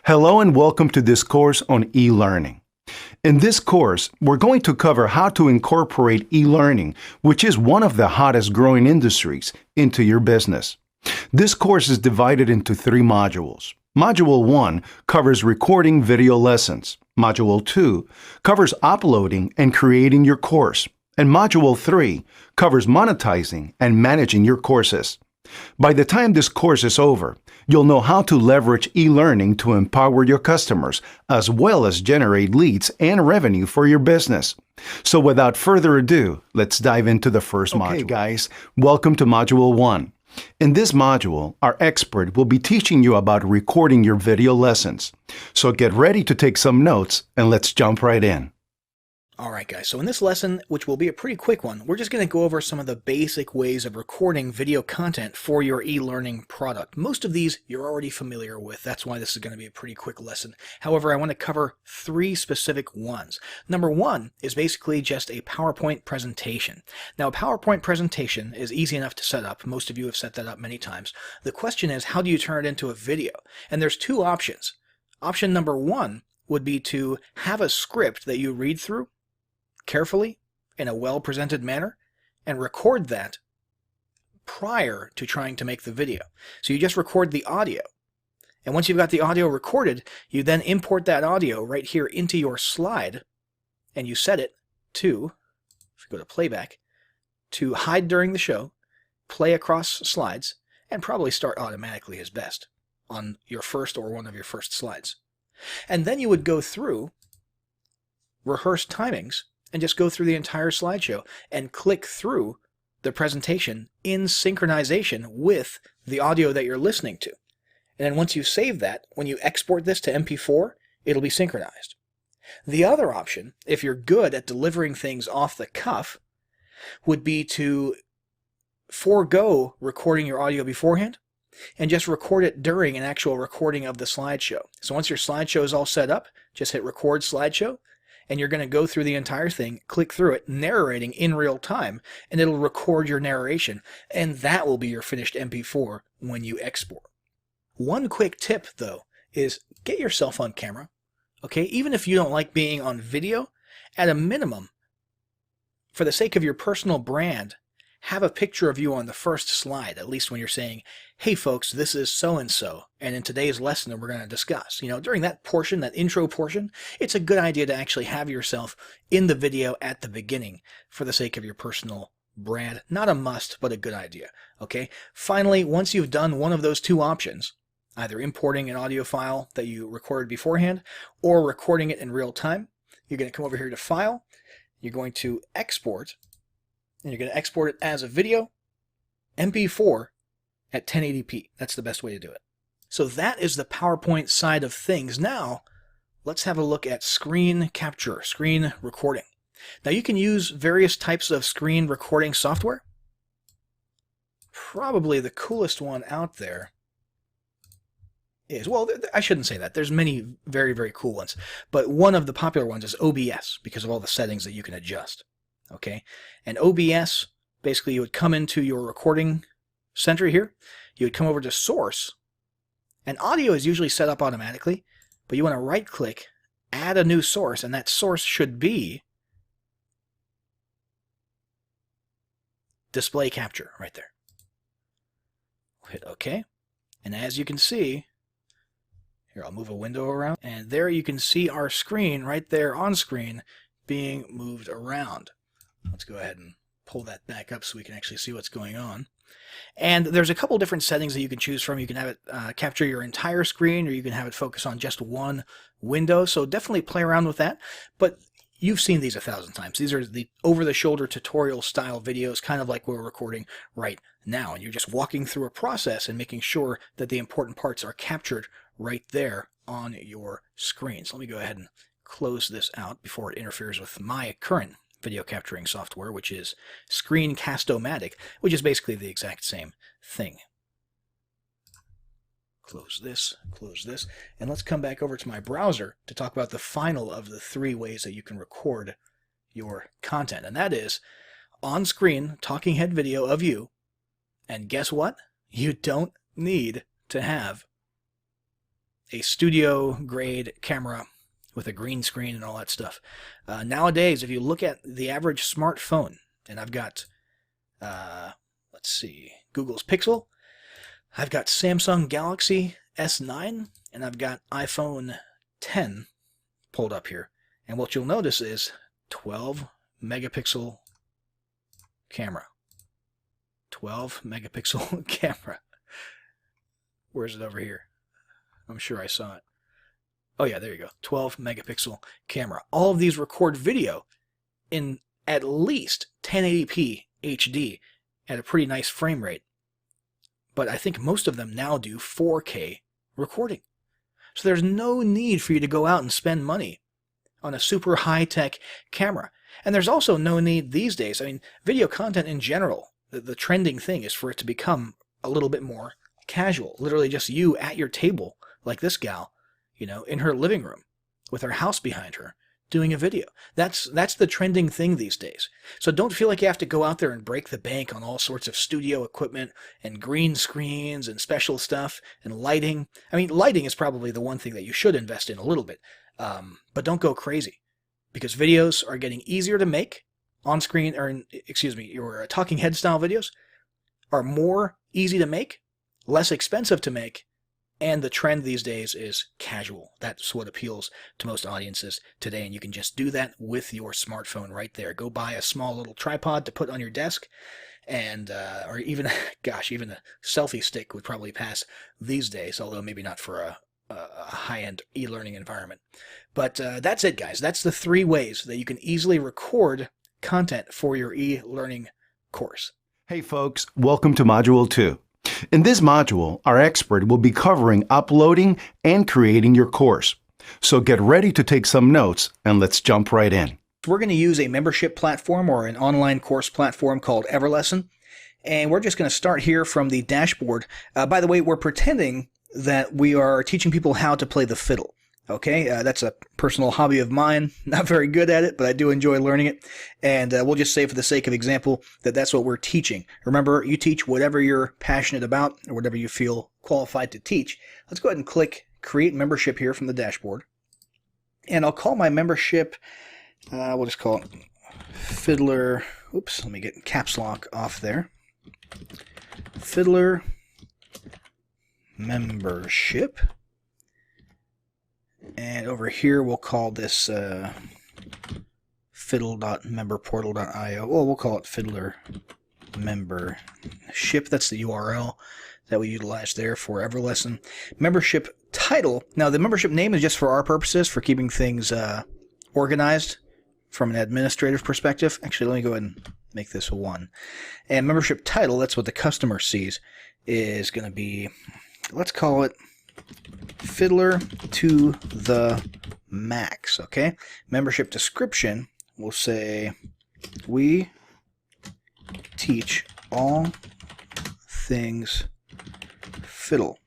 Hello and welcome to this course on e-learning. In this course, we're going to cover how to incorporate e-learning, which is one of the hottest growing industries, into your business. This course is divided into 3 modules. Module 1 covers recording video lessons. Module 2 covers uploading and creating your course. And Module 3 covers monetizing and managing your courses. By the time this course is over, you'll know how to leverage e-learning to empower your customers, as well as generate leads and revenue for your business. So without further ado, let's dive into the first module. Okay, guys, welcome to Module 1. In this module, our expert will be teaching you about recording your video lessons. So get ready to take some notes and let's jump right in. Alright guys, so in this lesson, which will be a pretty quick one, we're just going to go over some of the basic ways of recording video content for your e-learning product. Most of these you're already familiar with, that's why this is going to be a pretty quick lesson. However, I want to cover 3 specific ones. Number 1 is basically just a PowerPoint presentation. Now a PowerPoint presentation is easy enough to set up, most of you have set that up many times. The question is, how do you turn it into a video? And there's 2 options. Option number 1 would be to have a script that you read through carefully in a well-presented manner and record that prior to trying to make the video. So you just record the audio, and once you've got the audio recorded, you then import that audio right here into your slide, and you set it to, if you go to playback, to hide during the show, play across slides, and probably start automatically is best on your first or one of your first slides. And then you would go through, rehearse timings, and just go through the entire slideshow and click through the presentation in synchronization with the audio that you're listening to. And then once you save that, when you export this to MP4, it'll be synchronized. The other option, if you're good at delivering things off the cuff, would be to forego recording your audio beforehand and just record it during an actual recording of the slideshow. So once your slideshow is all set up, just hit record slideshow, and you're going to go through the entire thing, click through it, narrating in real time, and it'll record your narration, and that will be your finished MP4 when you export. One quick tip, though, is get yourself on camera, okay? Even if you don't like being on video, at a minimum, for the sake of your personal brand, have a picture of you on the first slide, at least when you're saying, hey folks, this is so-and-so, and in today's lesson we're going to discuss. You know, during that portion, that intro portion, it's a good idea to actually have yourself in the video at the beginning for the sake of your personal brand. Not a must, but a good idea, okay? Finally, once you've done one of those 2 options, either importing an audio file that you recorded beforehand or recording it in real time, you're going to come over here to File, you're going to Export, and you're going to export it as a video, MP4 at 1080p. That's the best way to do it. So that is the PowerPoint side of things. Now, let's have a look at screen capture, screen recording. Now you can use various types of screen recording software. Probably the coolest one out there is, well, I shouldn't say that. There's many very, very cool ones. But one of the popular ones is OBS because of all the settings that you can adjust. Okay, and OBS, basically you would come into your recording center here, you would come over to Source, and audio is usually set up automatically, but you want to right click, add a new source, and that source should be display capture right there. We'll hit OK, and as you can see, here I'll move a window around, and there you can see our screen right there on screen being moved around. Let's go ahead and pull that back up so we can actually see what's going on. And there's a couple different settings that you can choose from. You can have it capture your entire screen, or you can have it focus on just one window. So definitely play around with that. But you've seen these 1,000 times. These are the over-the-shoulder tutorial style videos, kind of like we're recording right now. And you're just walking through a process and making sure that the important parts are captured right there on your screen. So let me go ahead and close this out before it interferes with my current video capturing software, which is Screencast-O-Matic, which is basically the exact same thing. Close this, and let's come back over to my browser to talk about the final of the 3 ways that you can record your content, and that is on-screen talking head video of you, and guess what? You don't need to have a studio grade camera with a green screen and all that stuff. Nowadays, if you look at the average smartphone, and I've got, let's see, Google's Pixel, I've got Samsung Galaxy S9, and I've got iPhone 10 pulled up here. And what you'll notice is 12 megapixel camera. 12 megapixel camera. Where's it over here? I'm sure I saw it. Oh yeah, there you go. 12 megapixel camera. All of these record video in at least 1080p HD at a pretty nice frame rate. But I think most of them now do 4K recording. So there's no need for you to go out and spend money on a super high-tech camera. And there's also no need these days. I mean, video content in general, the trending thing is for it to become a little bit more casual. Literally just you at your table, like this gal, you know, in her living room with her house behind her, doing a video. That's the trending thing these days. So don't feel like you have to go out there and break the bank on all sorts of studio equipment and green screens and special stuff and lighting. I mean, lighting is probably the one thing that you should invest in a little bit. But don't go crazy, because videos are getting easier to make on screen, or excuse me, your talking head style videos are more easy to make, less expensive to make, and the trend these days is casual. That's what appeals to most audiences today, and you can just do that with your smartphone right there. Go buy a small little tripod to put on your desk, and or even, gosh, even a selfie stick would probably pass these days, although maybe not for a high-end e-learning environment. But that's it, guys. That's the 3 ways that you can easily record content for your e-learning course. Hey folks, welcome to Module 2. In this module, our expert will be covering uploading and creating your course. So get ready to take some notes and let's jump right in. We're going to use a membership platform or an online course platform called Everlesson. And we're just going to start here from the dashboard. By the way, we're pretending that we are teaching people how to play the fiddle. Okay, that's a personal hobby of mine. Not very good at it, but I do enjoy learning it. And we'll just say for the sake of example that that's what we're teaching. Remember, you teach whatever you're passionate about or whatever you feel qualified to teach. Let's go ahead and click Create Membership here from the dashboard. And I'll call my membership, we'll just call it Fiddler. Oops, let me get caps lock off there. Fiddler Membership. And over here we'll call this fiddle.memberportal.io. Well, we'll call it Fiddler Membership. That's the URL that we utilize there for Everlesson. Membership title. Now, the membership name is just for our purposes, for keeping things organized from an administrative perspective. Actually, let me go ahead and make this a 1. And membership title, that's what the customer sees, is going to be, let's call it Fiddler to the Max, okay? Membership description, we'll say, we teach all things fiddle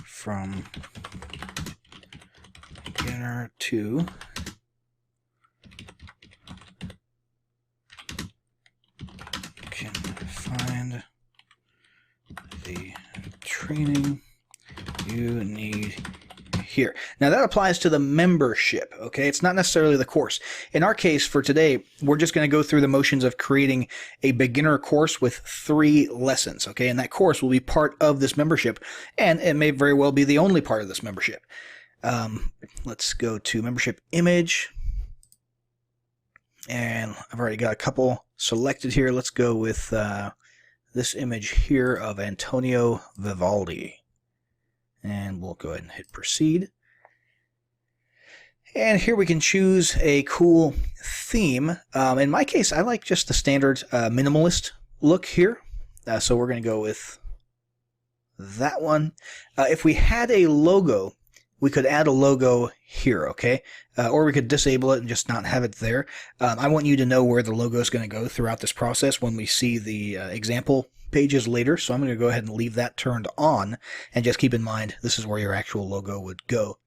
from beginner to can find the training you need here. Now that applies to the membership, okay? It's not necessarily the course. In our case for today, we're just going to go through the motions of creating a beginner course with 3 lessons, okay? And that course will be part of this membership, and it may very well be the only part of this membership. Let's go to membership image, and I've already got a couple selected here. Let's go with this image here of Antonio Vivaldi. And we'll go ahead and hit proceed. And here we can choose a cool theme. In my case, I like just the standard minimalist look here. So we're going to go with that one. If we had a logo, we could add a logo here, okay? Or we could disable it and just not have it there. I want you to know where the logo is going to go throughout this process when we see the example pages later, so I'm going to go ahead and leave that turned on, and just keep in mind this is where your actual logo would go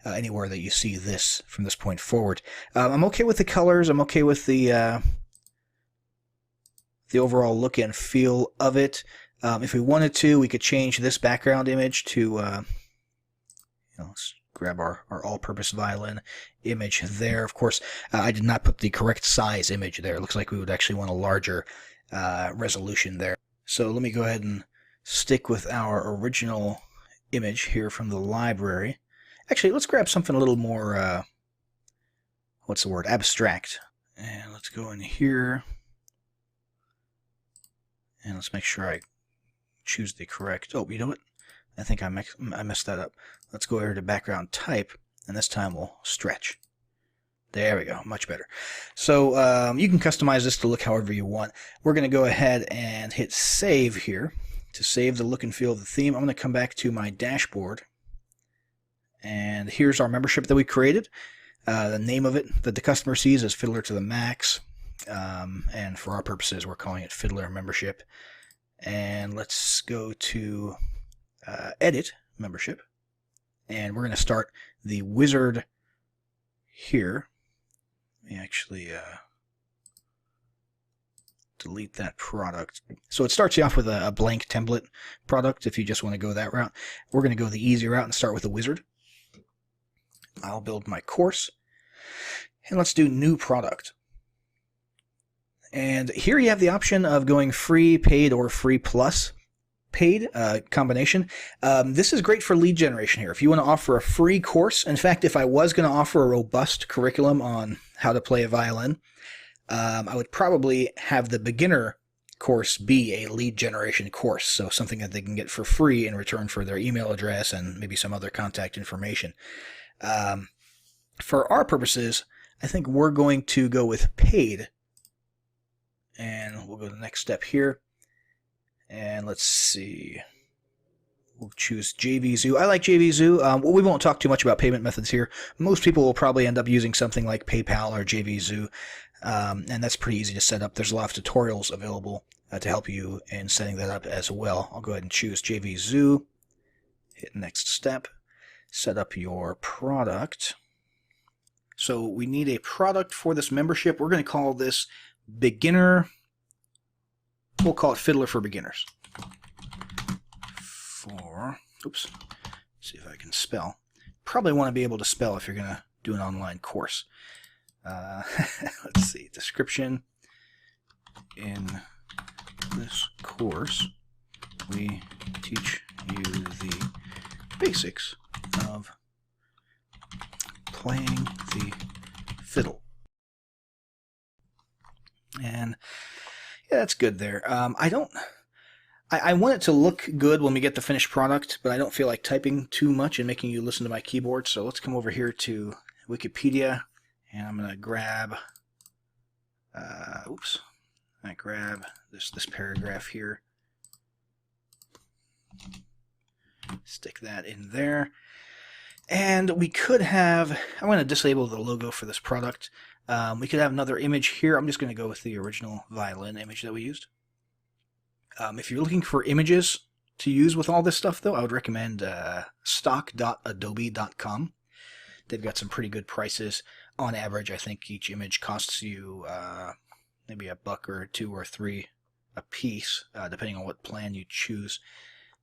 anywhere that you see this from this point forward. I'm okay with the colors. I'm okay with the overall look and feel of it. If we wanted to, we could change this background image to So let's grab our all-purpose violin image there. Of course, I did not put the correct size image there. It looks like we would actually want a larger resolution there. So let me go ahead and stick with our original image here from the library. Actually, let's grab something a little more, what's the word, abstract. And let's go in here. And let's make sure I choose the correct, oh, you know what? I think I messed that up. Let's go over to background type, and this time we'll stretch. There we go, much better. So you can customize this to look however you want. We're going to go ahead and hit save here to save the look and feel of the theme. I'm going to come back to my dashboard, and here's our membership that we created. The name of it that the customer sees is Fiddler to the Max, and for our purposes we're calling it Fiddler Membership. And let's go to edit membership, and we're going to start the wizard here. Let me actually delete that product. So it starts you off with a blank template product if you just want to go that route. We're going to go the easy route and start with a wizard. I'll build my course, and let's do new product. And here you have the option of going free, paid, or free plus paid combination. This is great for lead generation here. If you want to offer a free course, in fact, if I was going to offer a robust curriculum on how to play a violin, I would probably have the beginner course be a lead generation course, so something that they can get for free in return for their email address and maybe some other contact information. For our purposes, I think we're going to go with paid. And we'll go to the next step here. And let's see. We'll choose JVZoo. I like JVZoo. Well, we won't talk too much about payment methods here. Most people will probably end up using something like PayPal or JVZoo. And that's pretty easy to set up. There's a lot of tutorials available to help you in setting that up as well. I'll go ahead and choose JVZoo. Hit next step. Set up your product. So we need a product for this membership. We're going to call this beginner. We'll call it Fiddler for Beginners. Oops, see if I can spell. Probably want to be able to spell if you're going to do an online course. Let's see, description. In this course, we teach you the basics of playing the fiddle. And yeah, that's good there. I want it to look good when we get the finished product, but I don't feel like typing too much and making you listen to my keyboard. So let's come over here to Wikipedia, and I'm going to grab, I grab this paragraph here. Stick that in there. And we could have, I'm going to disable the logo for this product. We could have another image here. I'm just going to go with the original violin image that we used. If you're looking for images to use with all this stuff, though, I would recommend stock.adobe.com. They've got some pretty good prices. On average, I think each image costs you maybe $1 or $2 or $3 a piece, depending on what plan you choose.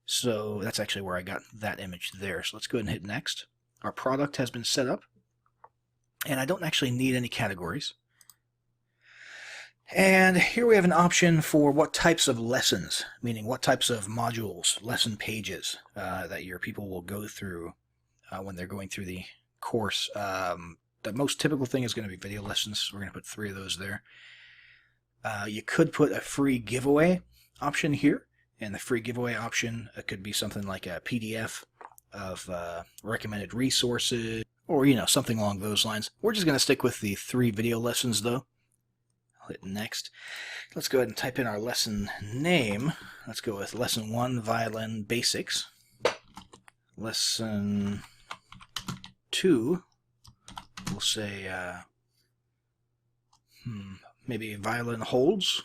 So that's actually where I got that image there. So let's go ahead and hit next. Our product has been set up, and I don't actually need any categories. And here we have an option for what types of lessons, meaning what types of modules, lesson pages that your people will go through when they're going through the course. The most typical thing is going to be video lessons. We're going to put 3 of those there. You could put a free giveaway option here, and the free giveaway option could be something like a PDF of recommended resources, or something along those lines. We're just going to stick with the 3 video lessons, though. I'll hit next. Let's go ahead and type in our lesson name. Let's go with Lesson 1, Violin Basics. Lesson 2, we'll say, maybe Violin Holds.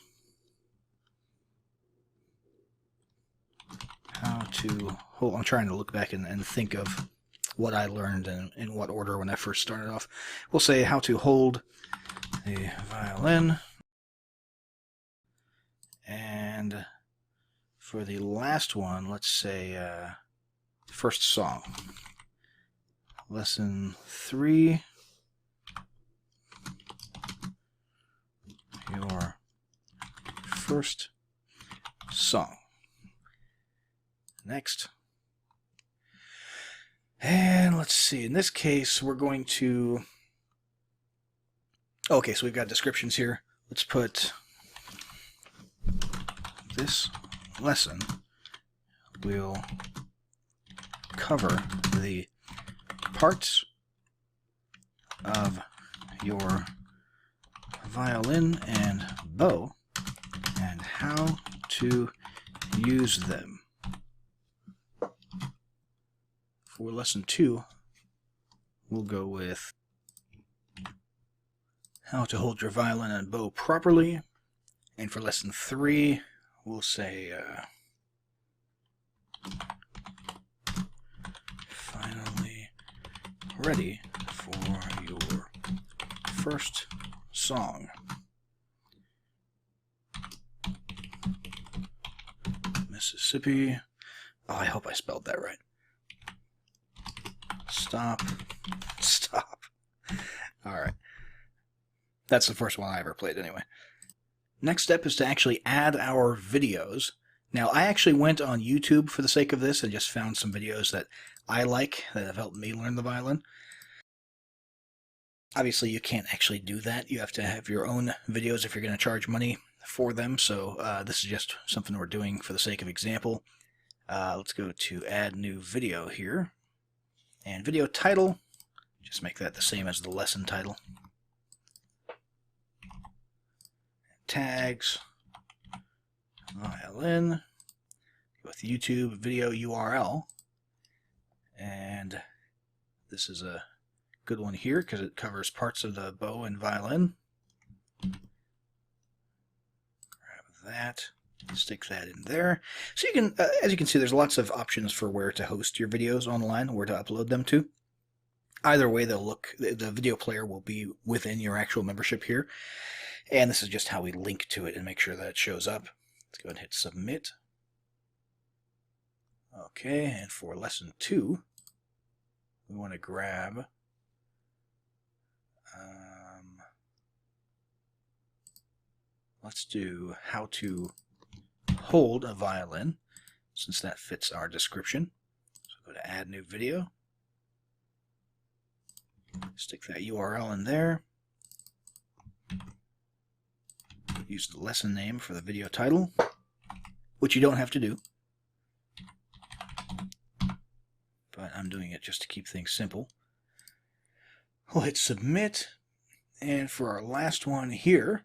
How to hold. I'm trying to look back and think of what I learned and in what order when I first started off. We'll say how to hold a violin. And for the last one, let's say first song. lesson 3, your first song. Next. And let's see, in this case, we're going to... Okay, so we've got descriptions here. Let's put this lesson will cover the parts of your violin and bow and how to use them. For lesson 2, we'll go with how to hold your violin and bow properly. And for lesson 3, we'll say finally ready for your first song. Mississippi. Oh, I hope I spelled that right. Stop. Stop. All right. That's the first one I ever played anyway. Next step is to actually add our videos. Now, I actually went on YouTube for the sake of this and just found some videos that I like that have helped me learn the violin. Obviously, you can't actually do that. You have to have your own videos if you're going to charge money for them. So this is just something we're doing for the sake of example. Let's go to add new video here. And video title, just make that the same as the lesson title. Tags, violin, with YouTube video URL. And this is a good one here because it covers parts of the bow and violin. Grab that, stick that in there. So you can, as you can see, there's lots of options for where to host your videos online, where to upload them to. Either way, they'll look, the video player will be within your actual membership here. And this is just how we link to it and make sure that it shows up. Let's go ahead and hit submit. Okay, and for lesson 2, we want to grab let's do how to hold a violin, since that fits our description. So go to add new video. Stick that URL in there. Use the lesson name for the video title, which you don't have to do. But I'm doing it just to keep things simple. We'll hit submit. And for our last one here,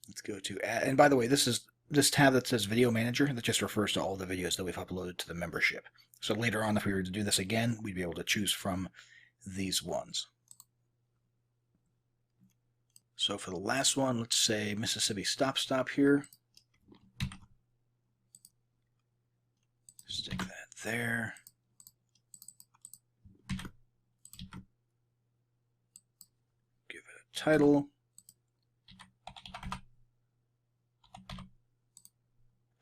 let's go to add. And by the way, this is this tab that says Video Manager. That just refers to all the videos that we've uploaded to the membership. So later on, if we were to do this again, we'd be able to choose from these ones. So for the last one, let's say Mississippi Stop Stop here. Stick that there. Give it a title.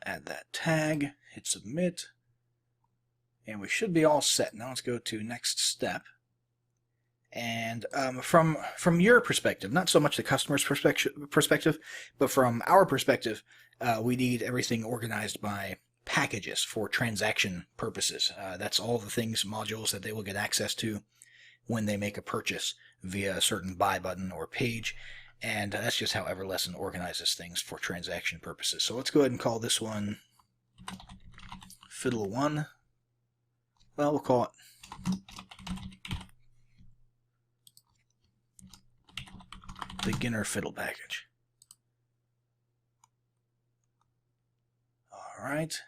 Add that tag, hit submit, and we should be all set. Now let's go to next step. And from your perspective, not so much the customer's perspective, but from our perspective, we need everything organized by packages for transaction purposes. That's all the things, modules that they will get access to when they make a purchase via a certain buy button or page. And that's just how Everlesson organizes things for transaction purposes. So let's go ahead and call this one Fiddle 1. Well, we'll call it Beginner Fiddle Package. Alright.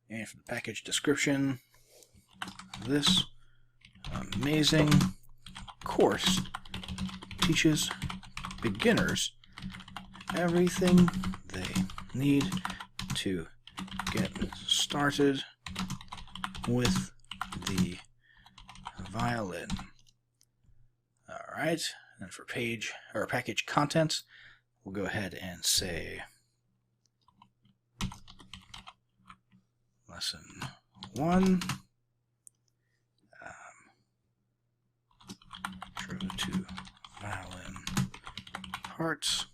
And for the package description, this amazing course teaches beginners everything they need to get started with the violin. Alright, and for page or package contents, we'll go ahead and say lesson 1, parts.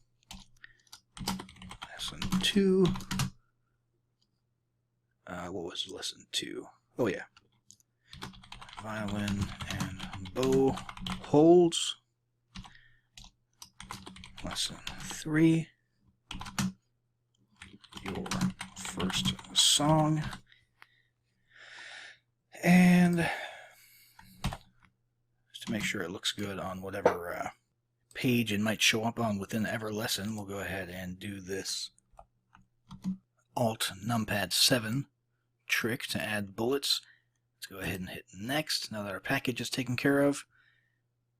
Lesson 2. What was lesson 2? Oh yeah. Violin and bow holds. Lesson 3. Your first song. And just to make sure it looks good on whatever page it might show up on within every lesson, we'll go ahead and do this Alt Numpad 7 trick to add bullets. Let's go ahead and hit next now that our package is taken care of.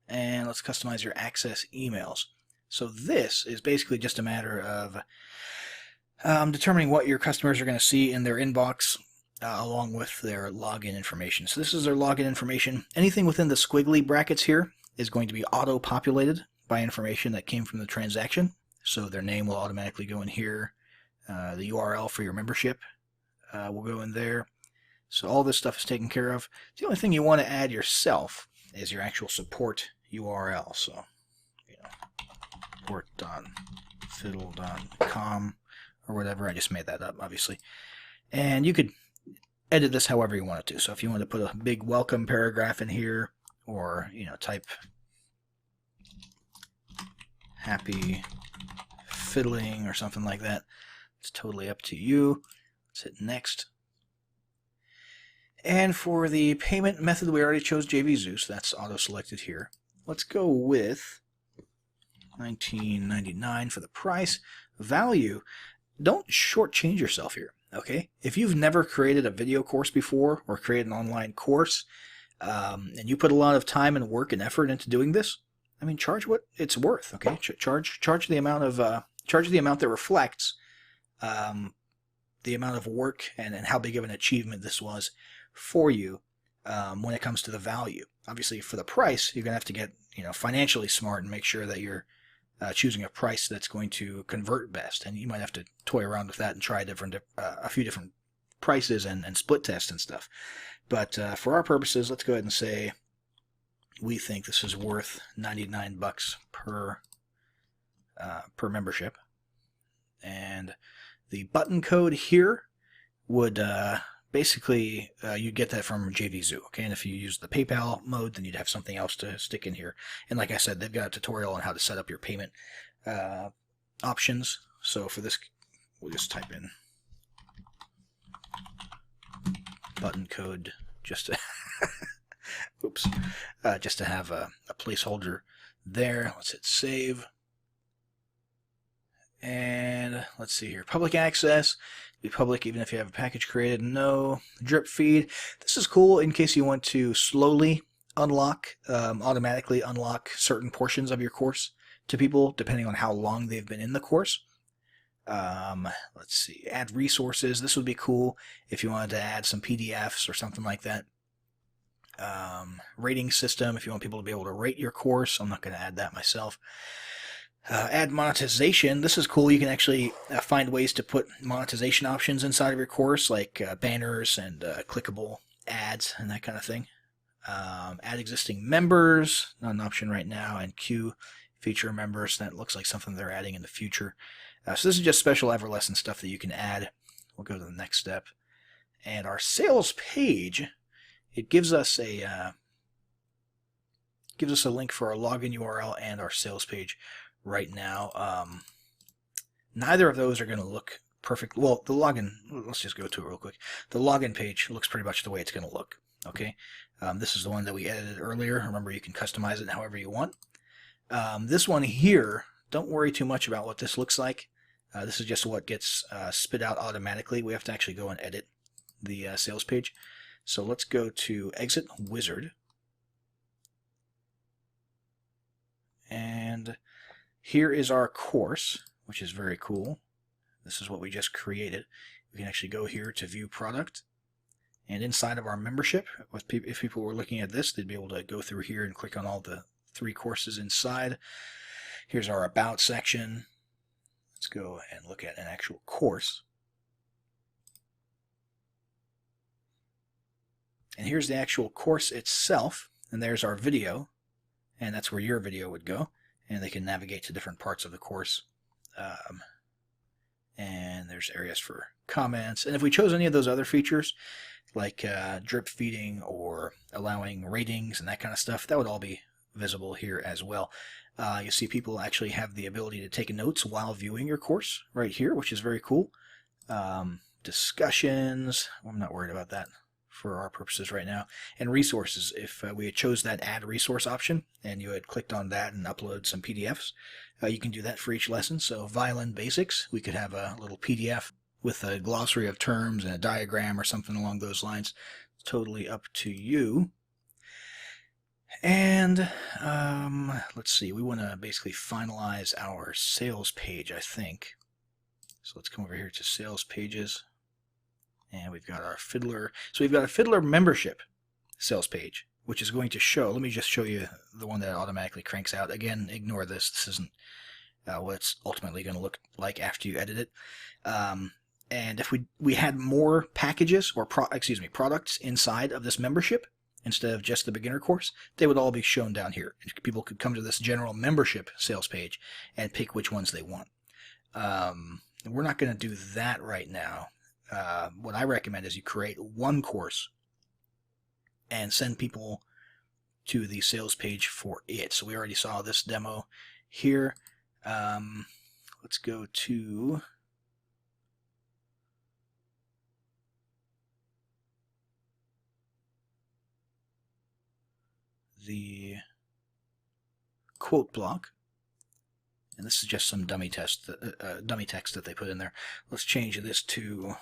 And let's customize your access emails. So this is basically just a matter of determining what your customers are going to see in their inbox along with their login information. So this is their login information. Anything within the squiggly brackets here is going to be auto-populated by information that came from the transaction. So their name will automatically go in here. The URL for your membership will go in there. So all this stuff is taken care of. The only thing you want to add yourself is your actual support URL. So, support.fiddle.com or whatever. I just made that up, obviously. And you could edit this however you want it to. So if you want to put a big welcome paragraph in here, or type happy fiddling or something like that, it's totally up to you. Let's hit next. And for the payment method, we already chose JV Zeus. That's auto-selected here. Let's go with $19.99 for the price. Value, don't shortchange yourself here, okay? If you've never created a video course before or created an online course, and you put a lot of time and work and effort into doing this, I mean, charge what it's worth, okay? Charge the amount of charge the amount that reflects the amount of work and how big of an achievement this was for you when it comes to the value. Obviously, for the price, you're gonna have to get financially smart and make sure that you're choosing a price that's going to convert best, and you might have to toy around with that and try a few different prices and split tests and stuff. But for our purposes, let's go ahead and say we think this is worth $99 per membership, and the button code here would basically you get that from JVZoo, okay? And if you use the PayPal mode, then you'd have something else to stick in here. And like I said, they've got a tutorial on how to set up your payment options. So for this, we'll just type in button code just to oops, just to have a placeholder there. Let's hit save. And let's see here. Public access. Be public even if you have a package created. No. Drip feed. This is cool in case you want to slowly unlock, automatically unlock certain portions of your course to people depending on how long they've been in the course. Let's see. Add resources. This would be cool if you wanted to add some PDFs or something like that. Rating system, if you want people to be able to rate your course. I'm not going to add that myself. Add monetization. This is cool. You can actually find ways to put monetization options inside of your course, like banners and clickable ads and that kind of thing. Add existing members, not an option right now, and queue feature members. That looks like something they're adding in the future. So this is just special EverLesson stuff that you can add. We'll go to the next step. And our sales page, it gives us a link for our login URL and our sales page right now. Neither of those are going to look perfect. Well, the login, let's just go to it real quick. The login page looks pretty much the way it's going to look. Okay, this is the one that we edited earlier. Remember, you can customize it however you want. This one here, don't worry too much about what this looks like. This is just what gets spit out automatically. We have to actually go and edit the sales page. So let's go to Exit Wizard. And here is our course, which is very cool. This is what we just created. We can actually go here to View Product. And inside of our membership, if people were looking at this, they'd be able to go through here and click on all the 3 courses inside. Here's our About section. Let's go and look at an actual course. And here's the actual course itself. And there's our video. And that's where your video would go. and they can navigate to different parts of the course. And there's areas for comments. And if we chose any of those other features, like drip feeding or allowing ratings and that kind of stuff, that would all be visible here as well. You see people actually have the ability to take notes while viewing your course right here, which is very cool. Discussions, I'm not worried about that for our purposes right now. And resources, if we had chose that add resource option and you had clicked on that and upload some PDFs, you can do that for each lesson. So violin basics, we could have a little PDF with a glossary of terms and a diagram or something along those lines. It's totally up to you. And let's see, we want to basically finalize our sales page, I think. So let's come over here to sales pages. And we've got our Fiddler. So we've got a Fiddler membership sales page, which is going to show. Let me just show you the one that automatically cranks out. Again, ignore this. This isn't what it's ultimately going to look like after you edit it. And if we had more packages or products inside of this membership instead of just the beginner course, they would all be shown down here. And people could come to this general membership sales page and pick which ones they want. We're not going to do that right now. What I recommend is you create one course and send people to the sales page for it. So we already saw this demo here. Let's go to the quote block. And this is just some dummy text that they put in there. Let's change this to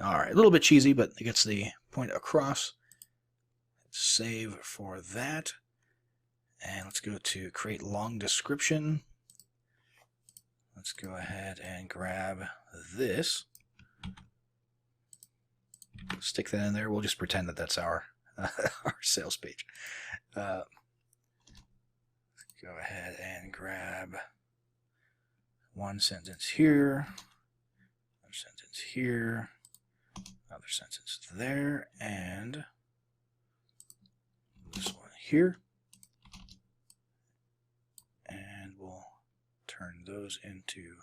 all right, a little bit cheesy, but it gets the point across. Save for that. And let's go to create long description. Let's go ahead and grab this. Stick that in there. We'll just pretend that that's our our sales page. Go ahead and grab one sentence here, another sentence here, another sentence there, and this one here. And we'll turn those into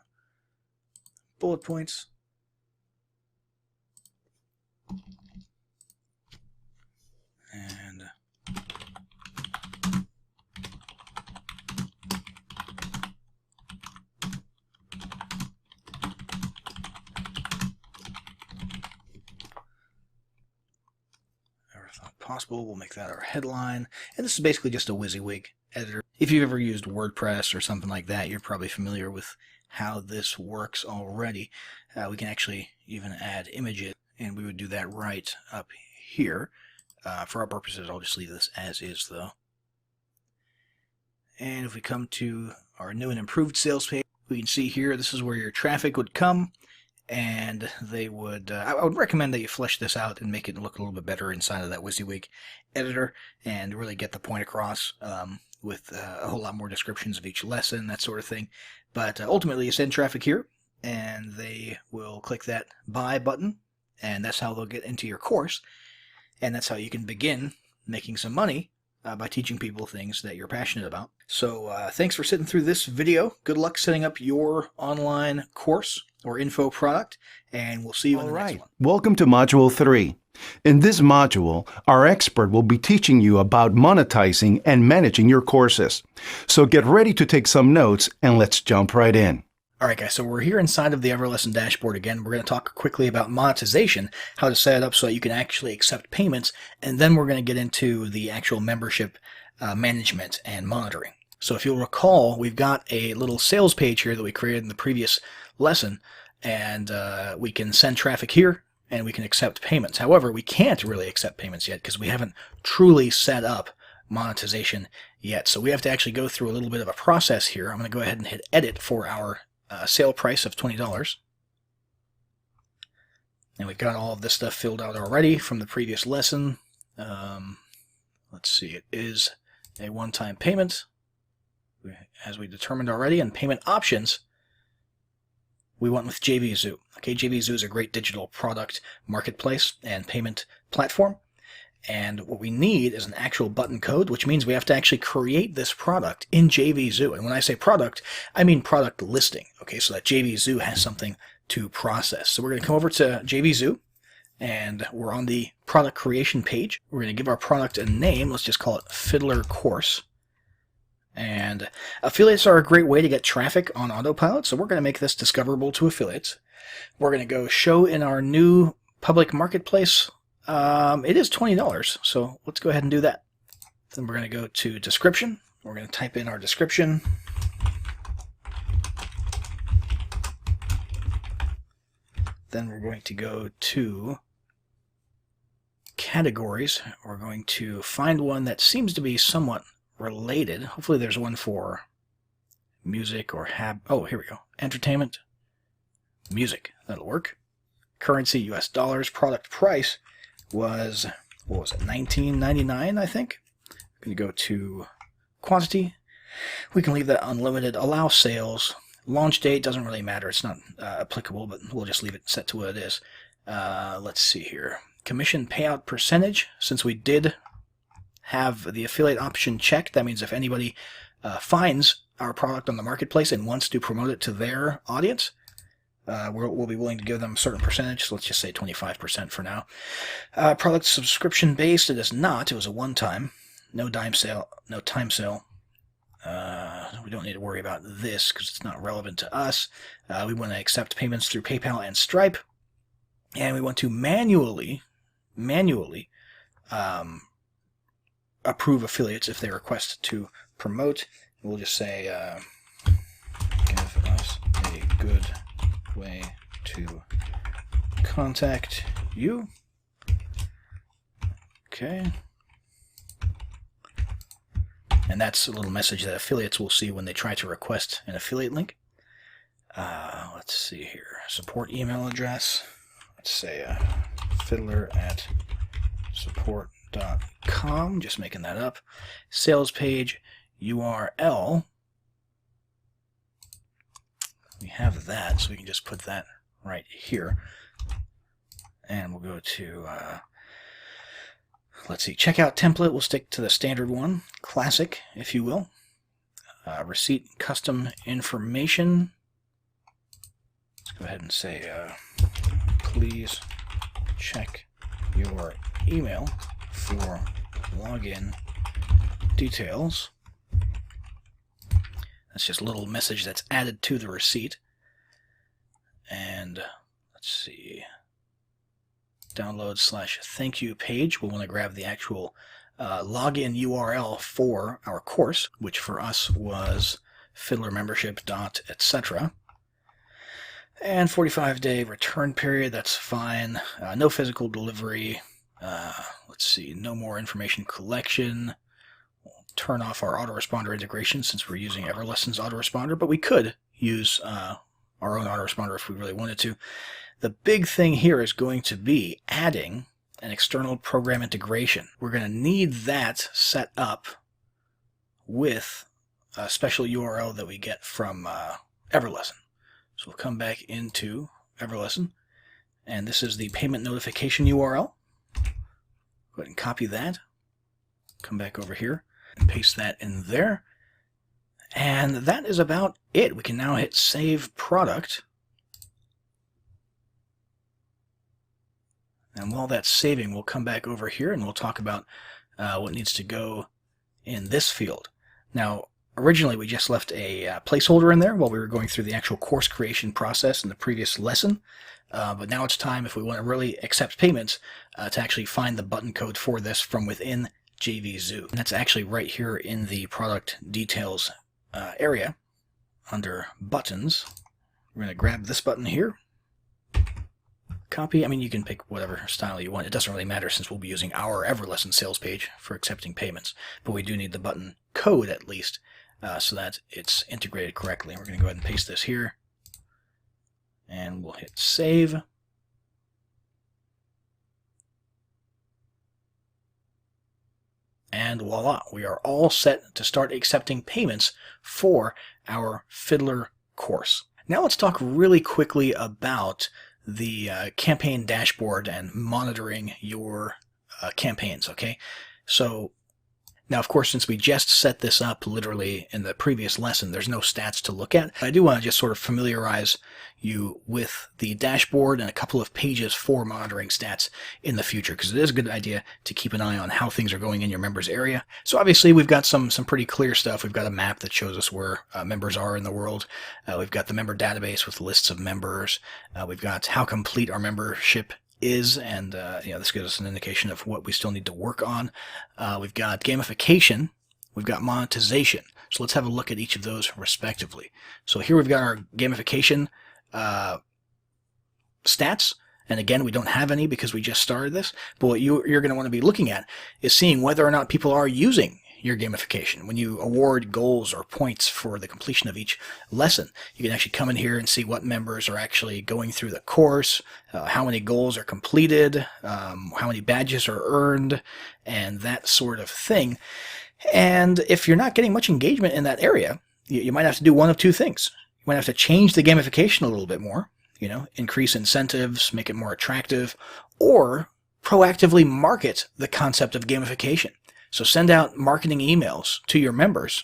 bullet points. And never thought possible. We'll make that our headline. And this is basically just a WYSIWYG editor. If you've ever used WordPress or something like that, you're probably familiar with how this works already. We can actually even add images, and we would do that right up here. For our purposes, I'll just leave this as is, though. And if we come to our new and improved sales page, we can see here, this is where your traffic would come, and they would, I would recommend that you flesh this out and make it look a little bit better inside of that WYSIWYG editor and really get the point across with a whole lot more descriptions of each lesson, that sort of thing. But ultimately, you send traffic here, and they will click that buy button, and that's how they'll get into your course. And that's how you can begin making some money by teaching people things that you're passionate about. So thanks for sitting through this video. Good luck setting up your online course or info product, and we'll see you in the next one. Welcome to Module 3. In this module, our expert will be teaching you about monetizing and managing your courses. So get ready to take some notes, and let's jump right in. All right, guys, so we're here inside of the EverLesson dashboard again. We're going to talk quickly about monetization, how to set it up so that you can actually accept payments, and then we're going to get into the actual membership management and monitoring. So if you'll recall, we've got a little sales page here that we created in the previous lesson, and we can send traffic here, and we can accept payments. However, we can't really accept payments yet because we haven't truly set up monetization yet. So we have to actually go through a little bit of a process here. I'm going to go ahead and hit edit for our sale price of $20. And we've got all of this stuff filled out already from the previous lesson. Let's see, it is a one-time payment, as we determined already, and payment options. we went with JVZoo. Okay, JVZoo is a great digital product marketplace and payment platform. And what we need is an actual button code, which means we have to actually create this product in JVZoo. And when I say product, I mean product listing. Okay, so that JVZoo has something to process. So we're going to come over to JVZoo, and we're on the product creation page. We're going to give our product a name. Let's just call it Fiddler Course. And affiliates are a great way to get traffic on autopilot, so we're going to make this discoverable to affiliates. We're going to go show in our new public marketplace. It is $20, so let's go ahead and do that. Then we're going to go to description. We're going to type in our description. Then we're going to go to categories. We're going to find one that seems to be somewhat related. Hopefully there's one for music or oh, here we go. Entertainment, music. That'll work. Currency, US dollars. Product price was, what was it, $19.99, I think. I'm going to go to quantity. We can leave that unlimited. Allow sales. Launch date doesn't really matter. It's not applicable, but we'll just leave it set to what it is. Let's see here. Commission payout percentage. Since we did have the affiliate option checked, that means if anybody finds our product on the marketplace and wants to promote it to their audience, we'll be willing to give them a certain percentage. So let's just say 25% for now. Product subscription based. It is not. It was a one-time. No time sale. We don't need to worry about this because it's not relevant to us. We want to accept payments through PayPal and Stripe, and we want to manually approve affiliates if they request to promote. We'll just say, give us a good way to contact you. Okay. And that's a little message that affiliates will see when they try to request an affiliate link. Let's see here. Support email address. Let's say fiddler@support.com. Just making that up. Sales page URL. We have that, so we can just put that right here. And we'll go to... let's see, checkout template, we'll stick to the standard one, classic, if you will. Receipt custom information. Let's go ahead and say, please check your email for login details. That's just a little message that's added to the receipt. And let's see... download/thank you page. We'll want to grab the actual login URL for our course, which for us was fiddlermembership.etc. And 45-day return period, that's fine. No physical delivery. Let's see, no more information collection. We'll turn off our autoresponder integration since we're using Everlesson's autoresponder, but we could use our own autoresponder if we really wanted to. The big thing here is going to be adding an external program integration. We're going to need that set up with a special URL that we get from Everlesson. So we'll come back into Everlesson, and this is the payment notification URL. Go ahead and copy that. Come back over here and paste that in there. And that is about it. We can now hit Save Product. And while that's saving, we'll come back over here and we'll talk about what needs to go in this field. Now, originally we just left a placeholder in there while we were going through the actual course creation process in the previous lesson. But now it's time, if we want to really accept payments, to actually find the button code for this from within JVZoo. And that's actually right here in the product details area under buttons. We're going to grab this button here. Copy. I mean, you can pick whatever style you want. It doesn't really matter since we'll be using our Everlesson sales page for accepting payments. But we do need the button code at least so that it's integrated correctly. We're going to go ahead and paste this here. And we'll hit save. And voila, we are all set to start accepting payments for our Fiddler course. Now let's talk really quickly about the campaign dashboard and monitoring your campaigns, okay? So now, of course, since we just set this up literally in the previous lesson, there's no stats to look at. I do want to just sort of familiarize you with the dashboard and a couple of pages for monitoring stats in the future, because it is a good idea to keep an eye on how things are going in your members area. So obviously we've got some pretty clear stuff. We've got a map that shows us where members are in the world. We've got the member database with lists of members. We've got how complete our membership is, and this gives us an indication of what we still need to work on. We've got gamification, we've got monetization. So let's have a look at each of those respectively. So here we've got our gamification stats, and again, we don't have any because we just started this, but what you're going to want to be looking at is seeing whether or not people are using your gamification. When you award goals or points for the completion of each lesson, you can actually come in here and see what members are actually going through the course, how many goals are completed, how many badges are earned, and that sort of thing. And if you're not getting much engagement in that area, you might have to do one of two things. You might have to change the gamification a little bit more, increase incentives, make it more attractive, or proactively market the concept of gamification. So send out marketing emails to your members,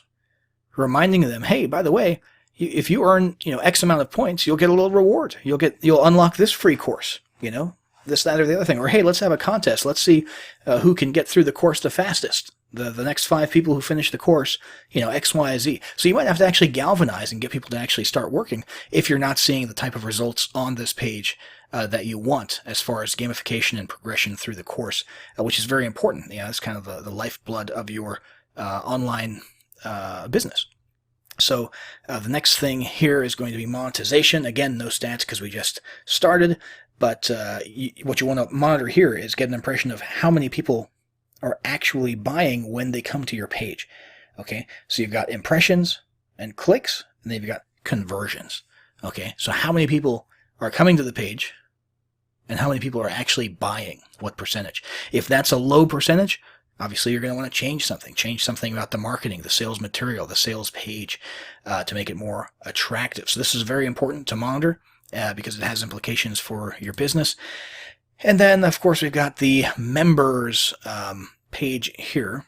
reminding them, hey, by the way, if you earn, X amount of points, you'll get a little reward. You'll unlock this free course, this, that, or the other thing. Or, hey, let's have a contest. Let's see who can get through the course the fastest. The next 5 people who finish the course, X, Y, Z. So you might have to actually galvanize and get people to actually start working if you're not seeing the type of results on this page that you want as far as gamification and progression through the course, which is very important. It's kind of the lifeblood of your online business. So the next thing here is going to be monetization. Again, no stats because we just started, but what you want to monitor here is get an impression of how many people are actually buying when they come to your page. Okay, so you've got impressions and clicks, and then you've got conversions. Okay, so how many people are coming to the page and how many people are actually buying, what percentage. If that's a low percentage, obviously you're going to want to change something about the marketing, the sales material, the sales page to make it more attractive. So this is very important to monitor because it has implications for your business. And then, of course, we've got the members page here,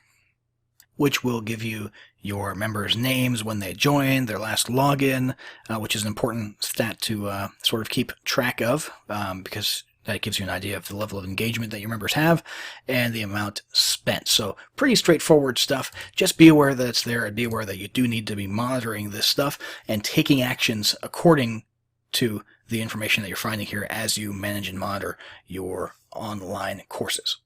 which will give you your members' names when they join, their last login, which is an important stat to sort of keep track of because that gives you an idea of the level of engagement that your members have and the amount spent. So pretty straightforward stuff. Just be aware that it's there and be aware that you do need to be monitoring this stuff and taking actions according to the information that you're finding here as you manage and monitor your online courses.